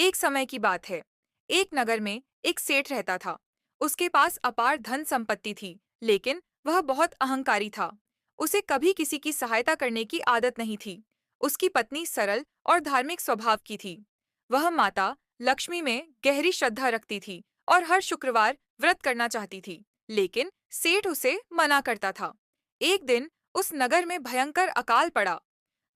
एक समय की बात है। एक नगर में एक सेठ रहता था। उसके पास अपार धन संपत्ति थी, लेकिन वह बहुत अहंकारी था। उसे कभी किसी की सहायता करने की आदत नहीं थी। उसकी पत्नी सरल और धार्मिक स्वभाव की थी। वह माता लक्ष्मी में गहरी श्रद्धा रखती थी और हर शुक्रवार व्रत करना चाहती थी, लेकिन सेठ उसे मना करता था। एक दिन उस नगर में भयंकर अकाल पड़ा।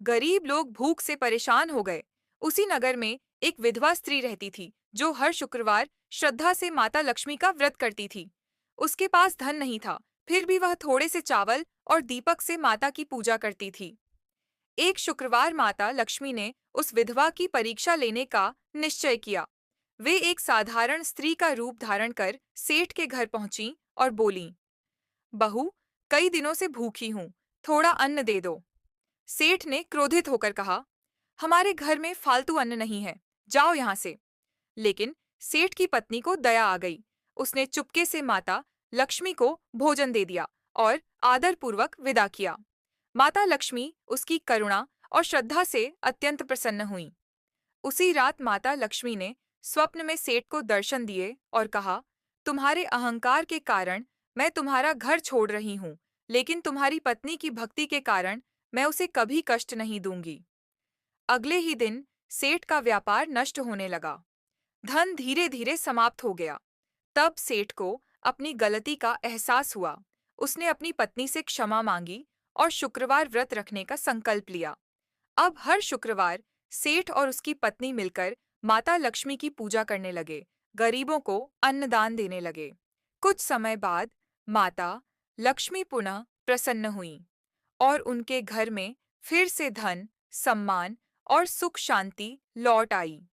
गरीब लोग भूख से परेशान हो गए। उसी नगर में एक विधवा स्त्री रहती थी, जो हर शुक्रवार श्रद्धा से माता लक्ष्मी का व्रत करती थी। उसके पास धन नहीं था, फिर भी वह थोड़े से चावल और दीपक से माता की पूजा करती थी। एक शुक्रवार माता लक्ष्मी ने उस विधवा की परीक्षा लेने का निश्चय किया। वे एक साधारण स्त्री का रूप धारण कर सेठ के घर पहुंची और बोली, बहू, कई दिनों से भूखी हूँ, थोड़ा अन्न दे दो। सेठ ने क्रोधित होकर कहा, हमारे घर में फालतू अन्न नहीं है, जाओ यहाँ से। लेकिन सेठ की पत्नी को दया आ गई। उसने चुपके से माता लक्ष्मी को भोजन दे दिया और आदरपूर्वक विदा किया। माता लक्ष्मी उसकी करुणा और श्रद्धा से अत्यंत प्रसन्न हुई। उसी रात माता लक्ष्मी ने स्वप्न में सेठ को दर्शन दिए और कहा, तुम्हारे अहंकार के कारण मैं तुम्हारा घर छोड़ रही हूँ, लेकिन तुम्हारी पत्नी की भक्ति के कारण मैं उसे कभी कष्ट नहीं दूंगी। अगले ही दिन सेठ का व्यापार नष्ट होने लगा। धन धीरे धीरे समाप्त हो गया। तब सेठ को अपनी गलती का एहसास हुआ। उसने अपनी पत्नी से क्षमा मांगी और शुक्रवार व्रत रखने का संकल्प लिया। अब हर शुक्रवार सेठ और उसकी पत्नी मिलकर माता लक्ष्मी की पूजा करने लगे, गरीबों को अन्नदान देने लगे। कुछ समय बाद माता लक्ष्मी पुनः प्रसन्न हुई और उनके घर में फिर से धन, सम्मान और सुख शांति लौट आई।